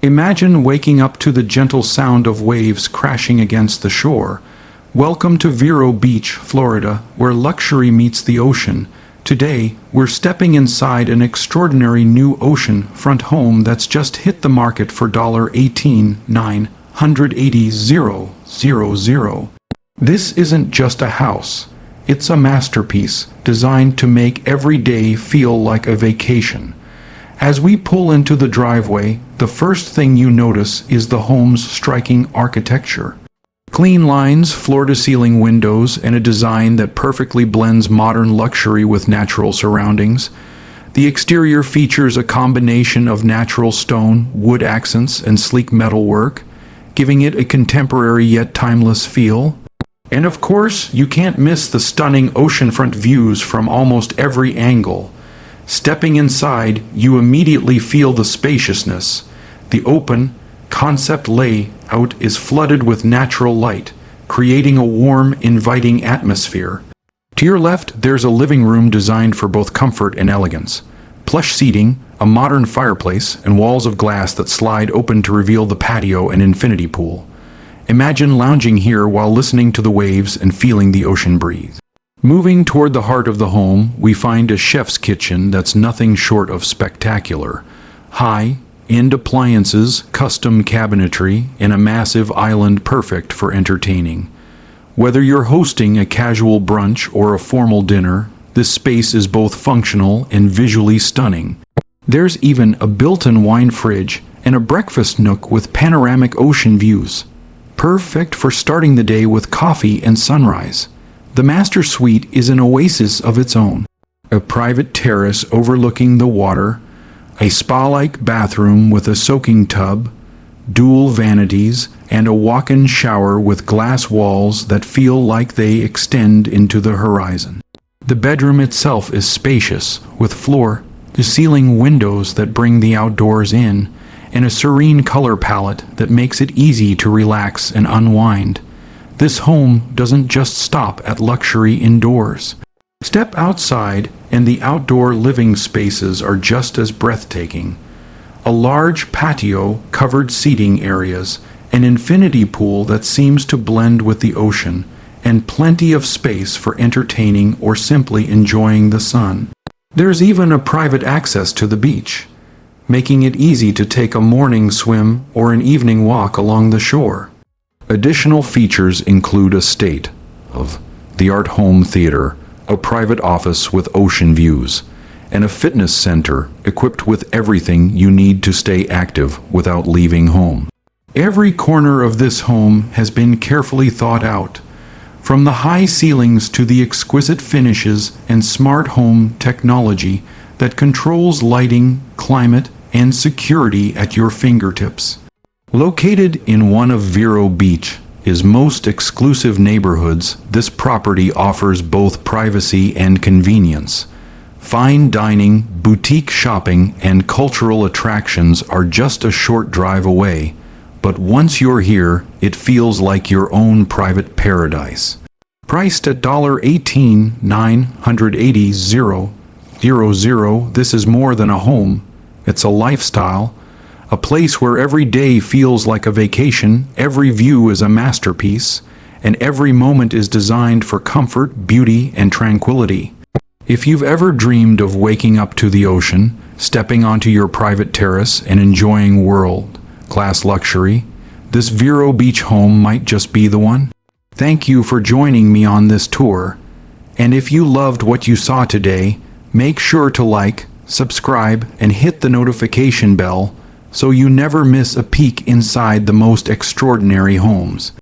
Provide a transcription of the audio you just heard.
Imagine waking up to the gentle sound of waves crashing against the shore. Welcome to Vero Beach, Florida, where luxury meets the ocean. Today, we're stepping inside an extraordinary new oceanfront home that's just hit the market for $18,980,000. This isn't just a house. It's a masterpiece designed to make every day feel like a vacation. As we pull into the driveway, the first thing you notice is the home's striking architecture. Clean lines, floor-to-ceiling windows, and a design that perfectly blends modern luxury with natural surroundings. The exterior features a combination of natural stone, wood accents, and sleek metalwork, giving it a contemporary yet timeless feel. And of course, you can't miss the stunning oceanfront views from almost every angle. Stepping inside, you immediately feel the spaciousness. The open, concept layout is flooded with natural light, creating a warm, inviting atmosphere. To your left, there's a living room designed for both comfort and elegance. Plush seating, a modern fireplace, and walls of glass that slide open to reveal the patio and infinity pool. Imagine lounging here while listening to the waves and feeling the ocean breeze. Moving toward the heart of the home, we find a chef's kitchen that's nothing short of spectacular. High-end appliances, custom cabinetry, and a massive island perfect for entertaining. Whether you're hosting a casual brunch or a formal dinner, this space is both functional and visually stunning. There's even a built-in wine fridge and a breakfast nook with panoramic ocean views. Perfect for starting the day with coffee and sunrise. The master suite is an oasis of its own. A private terrace overlooking the water, a spa-like bathroom with a soaking tub, dual vanities, and a walk-in shower with glass walls that feel like they extend into the horizon. The bedroom itself is spacious, with floor-to-ceiling windows that bring the outdoors in, and a serene color palette that makes it easy to relax and unwind. This home doesn't just stop at luxury indoors. Step outside and the outdoor living spaces are just as breathtaking. A large patio, covered seating areas, an infinity pool that seems to blend with the ocean, and plenty of space for entertaining or simply enjoying the sun. There's even a private access to the beach, making it easy to take a morning swim or an evening walk along the shore. Additional features include a state-of-the-art home theater, a private office with ocean views, and a fitness center equipped with everything you need to stay active without leaving home. Every corner of this home has been carefully thought out, from the high ceilings to the exquisite finishes and smart home technology that controls lighting, climate, and security at your fingertips. Located in one of Vero Beach's most exclusive neighborhoods, this property offers both privacy and convenience. Fine dining, boutique shopping, and cultural attractions are just a short drive away, but once you're here, it feels like your own private paradise. Priced at $18,980,000, this is more than a home. It's a lifestyle. A place where every day feels like a vacation, every view is a masterpiece, and every moment is designed for comfort, beauty, and tranquility. If you've ever dreamed of waking up to the ocean, stepping onto your private terrace, and enjoying world-class luxury, this Vero Beach home might just be the one. Thank you for joining me on this tour, and if you loved what you saw today, make sure to like, subscribe, and hit the notification bell so you never miss a peek inside the most extraordinary homes.